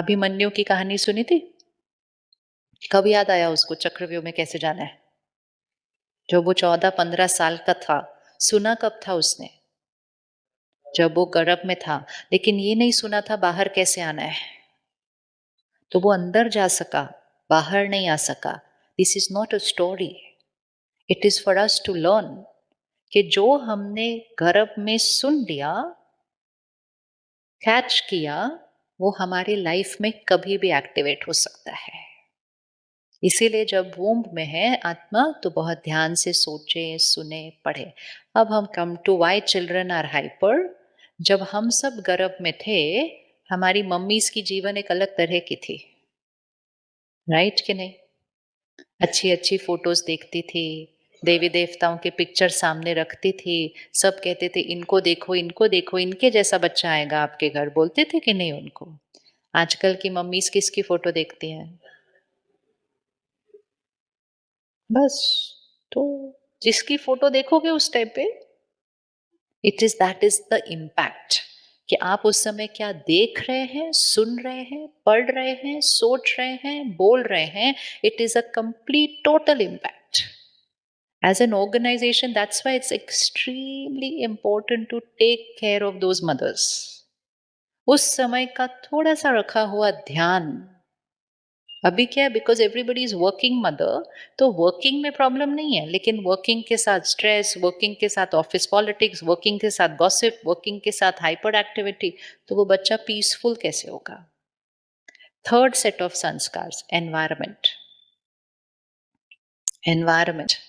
अभिमन्यु की कहानी सुनी थी? कब याद आया उसको चक्रव्यूह में कैसे जाना है? जब वो 14-15 साल का था, सुना कब था उसने? जब वो गर्भ में था, लेकिन ये नहीं सुना था बाहर कैसे आना है। तो वो अंदर जा सका, बाहर नहीं आ सका। This is not a story, it is for us to learn कि जो हमने गर्भ में सुन लिया, कैच किया, वो हमारी लाइफ में कभी भी एक्टिवेट हो सकता है। इसीलिए जब वूम्ब में है आत्मा तो बहुत ध्यान से सोचे, सुने, पढ़े। अब हम come to why children are hyper. जब हम सब गर्भ में थे, हमारी मम्मीज की जीवन एक अलग तरह की थी, राइट कि नहीं? अच्छी अच्छी फोटोज देखती थी, देवी देवताओं के पिक्चर सामने रखती थी, सब कहते थे इनको देखो, इनके जैसा बच्चा आएगा आपके घर, बोलते थे कि नहीं उनको? आजकल की मम्मीज किसकी फोटो देखती हैं? बस, तो जिसकी फोटो देखोगे उस टाइप पे, it is that is the impact कि आप उस समय क्या देख रहे हैं, सुन रहे हैं, पढ़ रहे हैं, सोच रहे हैं, बोल रहे हैं। It is a complete total impact as an organization. That's why it's extremely important to take care of those mothers. उस समय का थोड़ा सा रखा हुआ ध्यान। अभी क्या है, because everybody is working mother, तो वर्किंग में प्रॉब्लम नहीं है, लेकिन वर्किंग के साथ स्ट्रेस, वर्किंग के साथ ऑफिस पॉलिटिक्स, वर्किंग के साथ गॉसिप, वर्किंग के साथ हाइपर एक्टिविटी, तो वो बच्चा पीसफुल कैसे होगा? थर्ड सेट ऑफ संस्कार, environment. Environment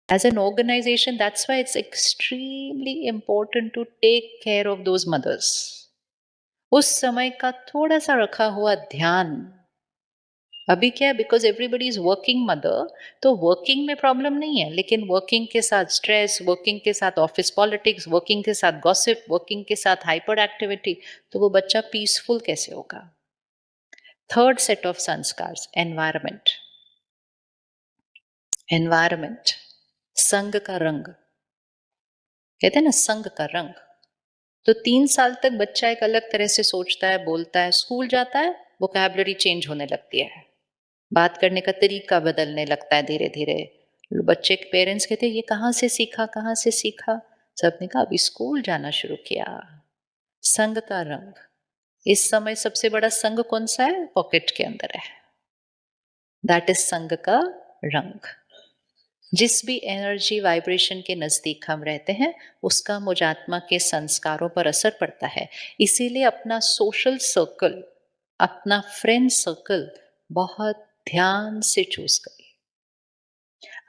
as an organization, that's why it's extremely important to take care of those mothers. उस समय का थोड़ा सा रखा हुआ ध्यान। अभी क्या है, because everybody is working mother, तो वर्किंग में प्रॉब्लम नहीं है, लेकिन वर्किंग के साथ स्ट्रेस, वर्किंग के साथ ऑफिस पॉलिटिक्स, वर्किंग के साथ गॉसिप, वर्किंग के साथ हाइपर एक्टिविटी, तो वो बच्चा पीसफुल कैसे होगा? थर्ड सेट ऑफ संस्कार, एनवायरमेंट। एनवायरमेंट, संग का रंग, कहते हैं ना संग का रंग। तो 3 साल तक बच्चा एक अलग तरह से सोचता है, बोलता है, स्कूल जाता है, वोकैबुलरी चेंज होने लगती है, बात करने का तरीका बदलने लगता है धीरे धीरे। बच्चे के पेरेंट्स कहते हैं ये कहाँ से सीखा, कहाँ से सीखा? सबने कहा अभी स्कूल जाना शुरू किया। संग का रंग, इस समय सबसे बड़ा संग कौन सा है? पॉकेट के अंदर है, दैट इज संग का रंग। जिस भी एनर्जी वाइब्रेशन के नजदीक हम रहते हैं, उसका मुझ आत्मा के संस्कारों पर असर पड़ता है। इसीलिए अपना सोशल सर्कल, अपना फ्रेंड सर्कल बहुत ध्यान से चूज करिए।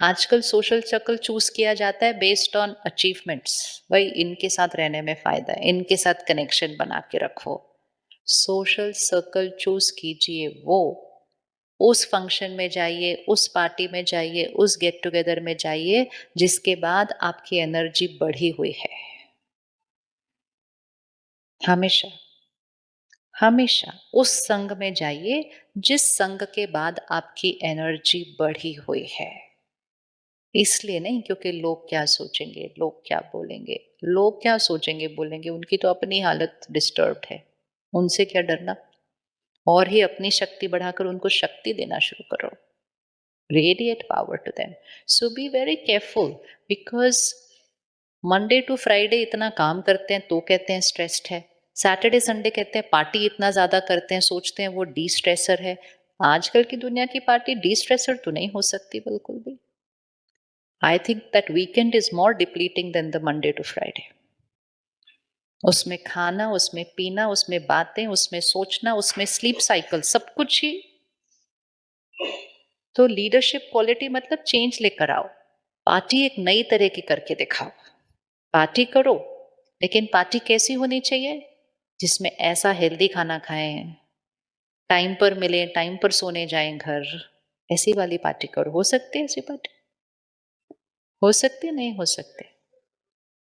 आजकल सोशल सर्कल चूज किया जाता है बेस्ड ऑन अचीवमेंट्स, भाई इनके साथ रहने में फायदा है, इनके साथ कनेक्शन बना के रखो। सोशल सर्कल चूज कीजिए, वो उस फंक्शन में जाइए, उस पार्टी में जाइए, उस गेट टुगेदर में जाइए जिसके बाद आपकी एनर्जी बढ़ी हुई है। हमेशा हमेशा उस संग में जाइए जिस संग के बाद आपकी एनर्जी बढ़ी हुई है। इसलिए नहीं क्योंकि लोग क्या सोचेंगे, लोग क्या बोलेंगे। लोग क्या सोचेंगे, बोलेंगे, उनकी तो अपनी हालत डिस्टर्ब्ड है, उनसे क्या डरना। और ही अपनी शक्ति बढ़ाकर उनको शक्ति देना शुरू करो। Radiate power to them. So be very careful because Monday to Friday इतना काम करते हैं तो कहते हैं स्ट्रेस्ड है, सैटरडे संडे कहते हैं पार्टी इतना ज्यादा करते हैं, सोचते हैं वो डी स्ट्रेसर है। आजकल की दुनिया की पार्टी डी स्ट्रेसर तो नहीं हो सकती बिल्कुल भी। I think that weekend is more depleting than the Monday to Friday. उसमें खाना, उसमें पीना, उसमें बातें, उसमें सोचना, उसमें स्लीप साइकिल, सब कुछ ही। तो लीडरशिप क्वालिटी मतलब चेंज लेकर आओ, पार्टी एक नई तरह की करके दिखाओ। पार्टी करो, लेकिन पार्टी कैसी होनी चाहिए? जिसमें ऐसा हेल्दी खाना खाएं, टाइम पर मिले, टाइम पर सोने जाएं घर, ऐसी वाली पार्टी करो। हो सकती है ऐसी पार्टी? हो सकती है, नहीं हो सकती?